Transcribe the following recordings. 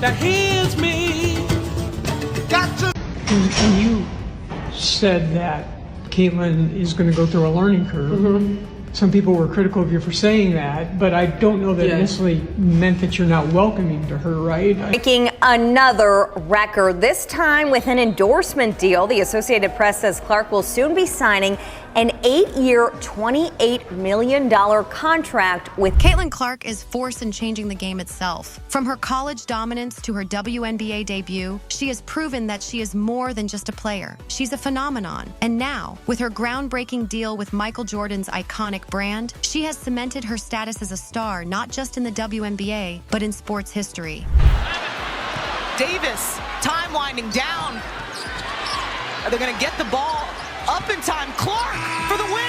that heals me. Got to. And you said that Kaitlyn is going to go through a learning curve. Mm-hmm. Some people were critical of you for saying that, but I don't know that it necessarily meant that you're not welcoming to her, right? Breaking another record, this time with an endorsement deal. The Associated Press says Clark will soon be signing an 8-year, $28 million contract with. Kaitlyn Clark is force in changing the game itself. From her college dominance to her WNBA debut, she has proven that she is more than just a player. She's a phenomenon. And now, with her groundbreaking deal with Michael Jordan's iconic brand, she has cemented her status as a star, not just in the WNBA, but in sports history. Davis, time winding down. Are they going to get the ball up in time? Clark for the win!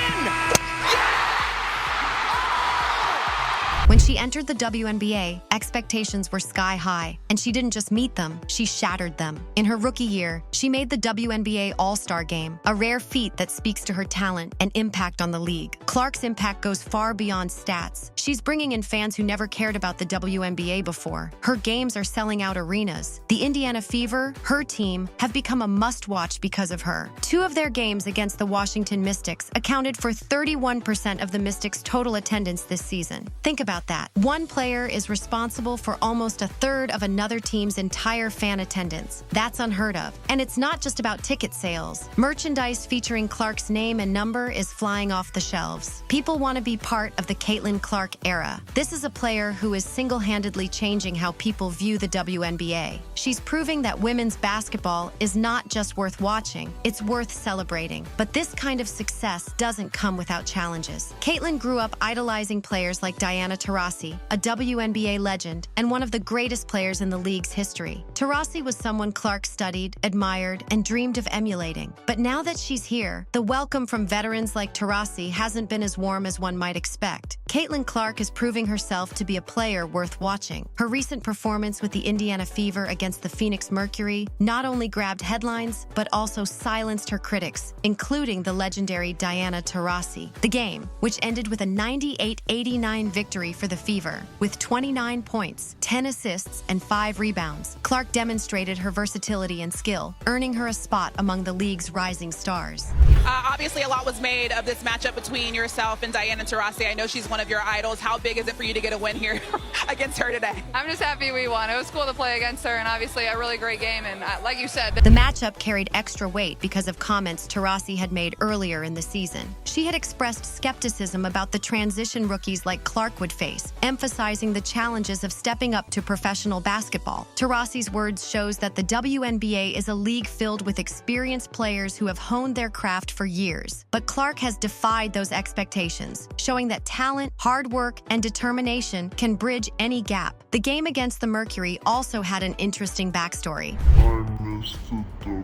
When she entered the WNBA, expectations were sky high, and she didn't just meet them, she shattered them. In her rookie year, she made the WNBA All-Star Game, a rare feat that speaks to her talent and impact on the league. Clark's impact goes far beyond stats. She's bringing in fans who never cared about the WNBA before. Her games are selling out arenas. The Indiana Fever, her team, have become a must-watch because of her. 2 of their games against the Washington Mystics accounted for 31% of the Mystics' total attendance this season. Think about that. One player is responsible for almost a third of another team's entire fan attendance. That's unheard of. And it's not just about ticket sales. Merchandise featuring Clark's name and number is flying off the shelves. People want to be part of the Kaitlyn Clark era. This is a player who is single-handedly changing how people view the WNBA. She's proving that women's basketball is not just worth watching, it's worth celebrating. But this kind of success doesn't come without challenges. Kaitlyn grew up idolizing players like Diana Taurasi, a WNBA legend and one of the greatest players in the league's history. Taurasi was someone Clark studied, admired, and dreamed of emulating. But now that she's here, the welcome from veterans like Taurasi hasn't been as warm as one might expect. Kaitlyn Clark is proving herself to be a player worth watching. Her recent performance with the Indiana Fever against the Phoenix Mercury not only grabbed headlines, but also silenced her critics, including the legendary Diana Taurasi. The game, which ended with a 98-89 victory for the Fever, with 29 points, 10 assists, and 5 rebounds. Clark demonstrated her versatility and skill, earning her a spot among the league's rising stars. Obviously, a lot was made of this matchup between yourself and Diana Taurasi. I know she's one of your idols. How big is it for you to get a win here against her today? I'm just happy we won. It was cool to play against her, and obviously a really great game. And like you said, the matchup carried extra weight because of comments Taurasi had made earlier in the season. She had expressed skepticism about the transition rookies like Clark would face, emphasizing the challenges of stepping up to professional basketball. Taurasi's words shows that the WNBA is a league filled with experienced players who have honed their craft for years. But Clark has defied those expectations, showing that talent, hard work, and determination can bridge any gap. The game against the Mercury also had an interesting backstory. I missed the WNBA.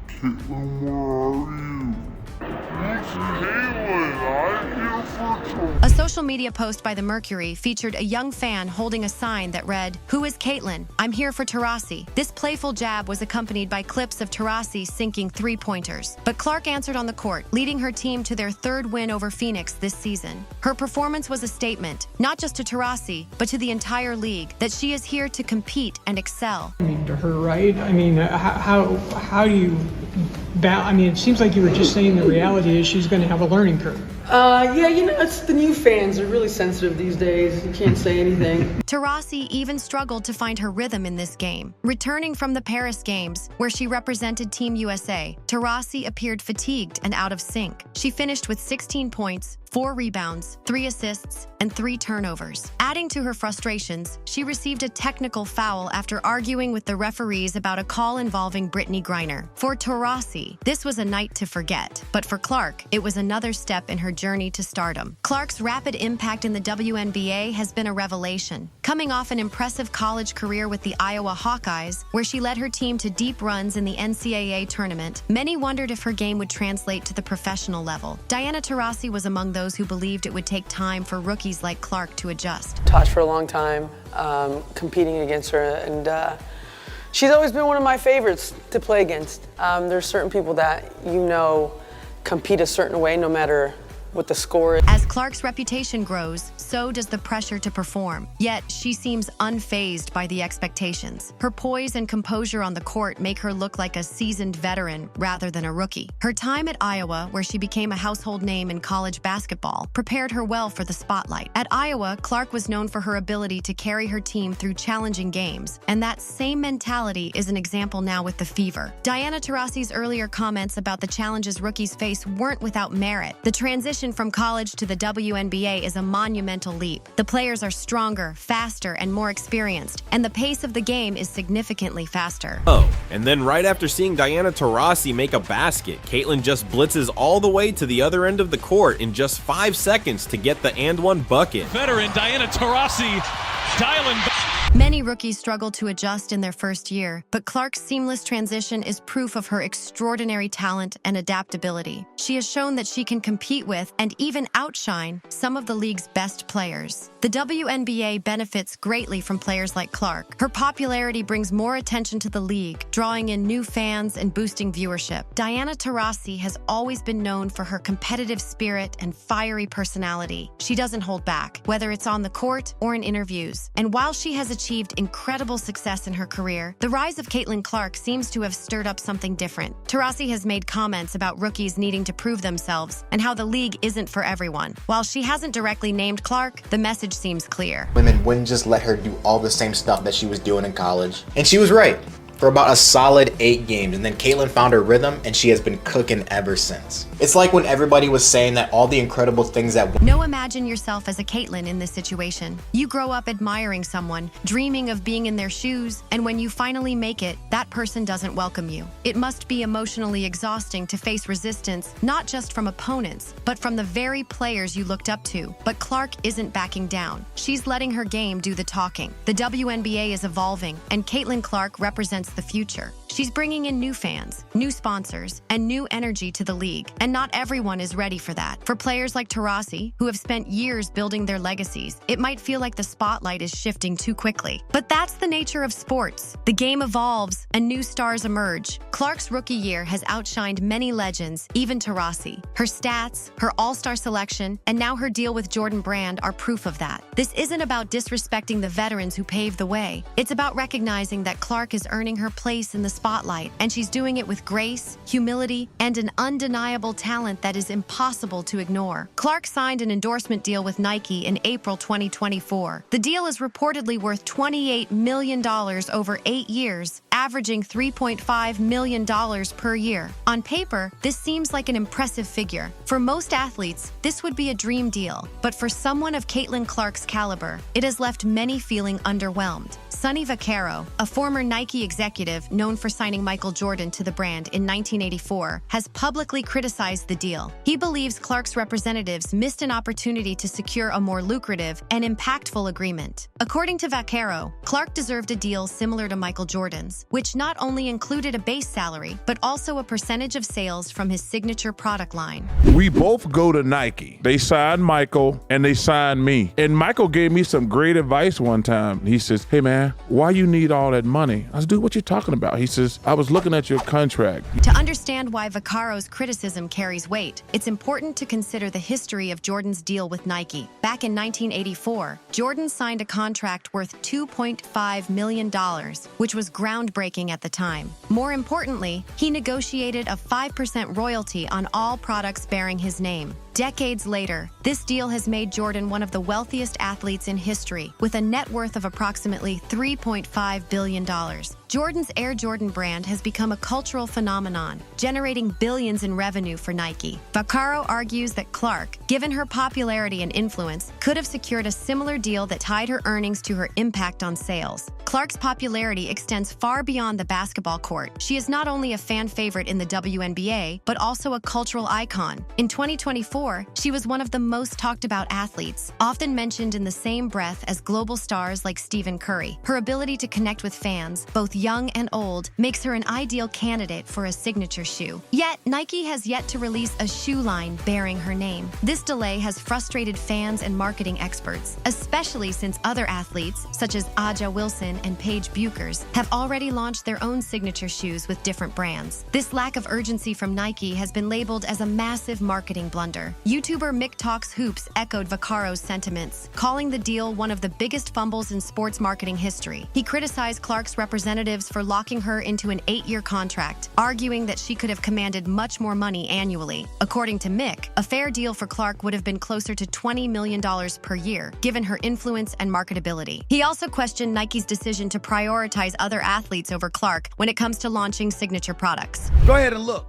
Kaitlyn, where are you? It's Kaitlyn, I'm here for trouble. A social media post by the Mercury featured a young fan holding a sign that read, "Who is Kaitlyn? I'm here for Taurasi." This playful jab was accompanied by clips of Taurasi sinking 3-pointers. But Clark answered on the court, leading her team to their 3rd win over Phoenix this season. Her performance was a statement, not just to Taurasi, but to the entire league, that she is here to compete and excel. I mean, to her, right? I mean, how do you I mean, it seems like you were just saying the reality is she's going to have a learning curve. Yeah, you know, it's the new fans are really sensitive these days. You can't say anything. Taurasi even struggled to find her rhythm in this game. Returning from the Paris Games, where she represented Team USA, Taurasi appeared fatigued and out of sync. She finished with 16 points, 4 rebounds, 3 assists, and 3 turnovers. Adding to her frustrations, she received a technical foul after arguing with the referees about a call involving Brittany Griner. For Taurasi, this was a night to forget. But for Clark, it was another step in her journey to stardom. Clark's rapid impact in the WNBA has been a revelation. Coming off an impressive college career with the Iowa Hawkeyes, where she led her team to deep runs in the NCAA tournament, many wondered if her game would translate to the professional level. Diana Taurasi was among those who believed it would take time for rookies like Clark to adjust. Taught for a long time, competing against her, and she's always been one of my favorites to play against. There's certain people that compete a certain way no matter what the score is. As Clark's reputation grows, so does the pressure to perform. Yet, she seems unfazed by the expectations. Her poise and composure on the court make her look like a seasoned veteran rather than a rookie. Her time at Iowa, where she became a household name in college basketball, prepared her well for the spotlight. At Iowa, Clark was known for her ability to carry her team through challenging games, and that same mentality is an example now with the Fever. Diana Taurasi's earlier comments about the challenges rookies face weren't without merit. The transition from college to the WNBA is a monumental leap. The players are stronger, faster, and more experienced, and the pace of the game is significantly faster. Oh, and then right after seeing Diana Taurasi make a basket, Kaitlyn just blitzes all the way to the other end of the court in just 5 seconds to get the and one bucket. Veteran Diana Taurasi dialing back. Many rookies struggle to adjust in their first year, but Clark's seamless transition is proof of her extraordinary talent and adaptability. She has shown that she can compete with and even outshine some of the league's best players. The WNBA benefits greatly from players like Clark. Her popularity brings more attention to the league, drawing in new fans and boosting viewership. Diana Taurasi has always been known for her competitive spirit and fiery personality. She doesn't hold back, whether it's on the court or in interviews. And while she has achieved incredible success in her career, the rise of Kaitlyn Clark seems to have stirred up something different. Taurasi has made comments about rookies needing to prove themselves and how the league isn't for everyone. While she hasn't directly named Clark, the message seems clear. Women wouldn't just let her do all the same stuff that she was doing in college. And she was right. For about a solid 8 games, and then Kaitlyn found her rhythm, and she has been cooking ever since. It's like when everybody was saying that all the incredible things that... Now imagine yourself as a Kaitlyn in this situation. You grow up admiring someone, dreaming of being in their shoes, and when you finally make it, that person doesn't welcome you. It must be emotionally exhausting to face resistance, not just from opponents, but from the very players you looked up to. But Clark isn't backing down. She's letting her game do the talking. The WNBA is evolving, and Kaitlyn Clark represents the future. She's bringing in new fans, new sponsors, and new energy to the league, and not everyone is ready for that. For players like Taurasi, who have spent years building their legacies, it might feel like the spotlight is shifting too quickly. But that's the nature of sports. The game evolves, and new stars emerge. Clark's rookie year has outshined many legends, even Taurasi. Her stats, her all-star selection, and now her deal with Jordan Brand are proof of that. This isn't about disrespecting the veterans who paved the way. It's about recognizing that Clark is earning her place in the spotlight, and she's doing it with grace, humility, and an undeniable talent that is impossible to ignore. Clark signed an endorsement deal with Nike in April 2024. The deal is reportedly worth $28 million over 8 years, averaging $3.5 million per year. On paper, this seems like an impressive figure. For most athletes, this would be a dream deal, but for someone of Kaitlyn Clark's caliber, it has left many feeling underwhelmed. Sonny Vaccaro, a former Nike executive known for signing Michael Jordan to the brand in 1984, has publicly criticized the deal. He believes Clark's representatives missed an opportunity to secure a more lucrative and impactful agreement. According to Vaccaro, Clark deserved a deal similar to Michael Jordan's, which not only included a base salary, but also a percentage of sales from his signature product line. We both go to Nike. They signed Michael and they signed me. And Michael gave me some great advice one time. He says, "Hey man, why you need all that money?" I said, "Dude, what you talking about?" He says, "I was looking at your contract." To understand why Vaccaro's criticism carries weight, it's important to consider the history of Jordan's deal with Nike. Back in 1984, Jordan signed a contract worth $2.5 million, which was groundbreaking at the time. More importantly, he negotiated a 5% royalty on all products bearing his name. Decades later, this deal has made Jordan one of the wealthiest athletes in history, with a net worth of approximately $3.5 billion. Jordan's Air Jordan brand has become a cultural phenomenon, generating billions in revenue for Nike. Vaccaro argues that Clark, given her popularity and influence, could have secured a similar deal that tied her earnings to her impact on sales. Clark's popularity extends far beyond the basketball court. She is not only a fan favorite in the WNBA, but also a cultural icon. In 2024, she was one of the most talked about athletes, often mentioned in the same breath as global stars like Stephen Curry. Her ability to connect with fans, both young and old, makes her an ideal candidate for a signature shoe. Yet, Nike has yet to release a shoe line bearing her name. This delay has frustrated fans and marketing experts, especially since other athletes, such as Aja Wilson and Paige Buchers, have already launched their own signature shoes with different brands. This lack of urgency from Nike has been labeled as a massive marketing blunder. YouTuber Mick Talks Hoops echoed Vaccaro's sentiments, calling the deal one of the biggest fumbles in sports marketing history. He criticized Clark's representatives for locking her into an 8-year contract, arguing that she could have commanded much more money annually. According to Mick, a fair deal for Clark would have been closer to $20 million per year, given her influence and marketability. He also questioned Nike's decision to prioritize other athletes over Clark when it comes to launching signature products. Go ahead and look.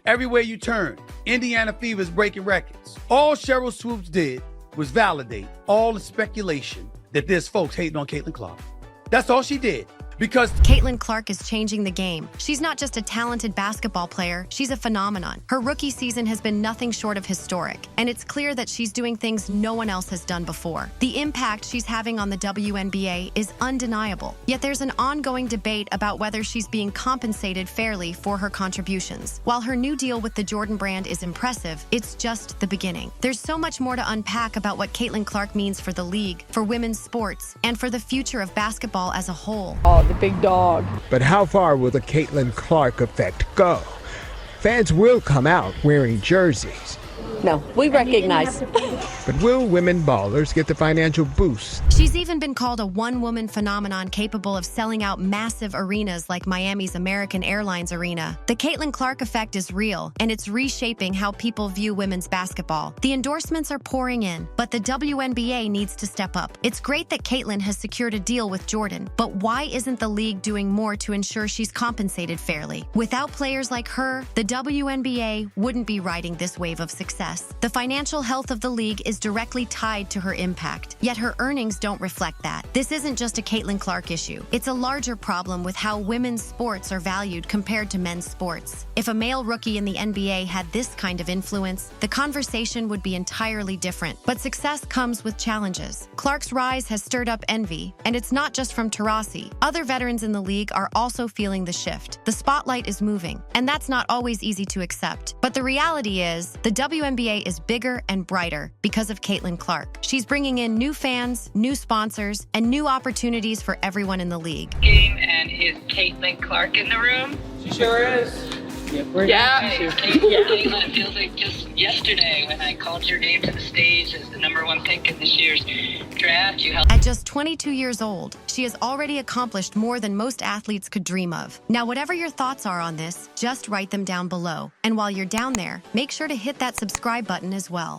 Everywhere you turn, Indiana Fever is breaking records. All Cheryl Swoops did was validate all the speculation that there's folks hating on Kaitlyn Clark. That's all she did. Because Kaitlyn Clark is changing the game. She's not just a talented basketball player, she's a phenomenon. Her rookie season has been nothing short of historic, and it's clear that she's doing things no one else has done before. The impact she's having on the WNBA is undeniable, yet there's an ongoing debate about whether she's being compensated fairly for her contributions. While her new deal with the Jordan brand is impressive, it's just the beginning. There's so much more to unpack about what Kaitlyn Clark means for the league, for women's sports, and for the future of basketball as a whole. The big dog. But how far will the Kaitlyn Clark effect go? Fans will come out wearing jerseys. No, we recognize. But will women ballers get the financial boost? She's even been called a one-woman phenomenon capable of selling out massive arenas like Miami's American Airlines Arena. The Kaitlyn Clark effect is real, and it's reshaping how people view women's basketball. The endorsements are pouring in, but the WNBA needs to step up. It's great that Kaitlyn has secured a deal with Jordan, but why isn't the league doing more to ensure she's compensated fairly? Without players like her, the WNBA wouldn't be riding this wave of success. The financial health of the league is directly tied to her impact, yet her earnings don't reflect that. This isn't just a Kaitlyn Clark issue. It's a larger problem with how women's sports are valued compared to men's sports. If a male rookie in the NBA had this kind of influence, the conversation would be entirely different. But success comes with challenges. Clark's rise has stirred up envy, and it's not just from Taurasi. Other veterans in the league are also feeling the shift. The spotlight is moving, and that's not always easy to accept. But the reality is, the WNBA is bigger and brighter because of Kaitlyn Clark. She's bringing in new fans, new sponsors, and new opportunities for everyone in the league. And is Kaitlyn Clark in the room? she sure is. Kaitlyn, it feels like just yesterday when I called your name to the stage as the #1 pick in this year's draft. You helped. At just 22 years old, she has already accomplished more than most athletes could dream of. Now, whatever your thoughts are on this, just write them down below. And while you're down there, make sure to hit that subscribe button as well.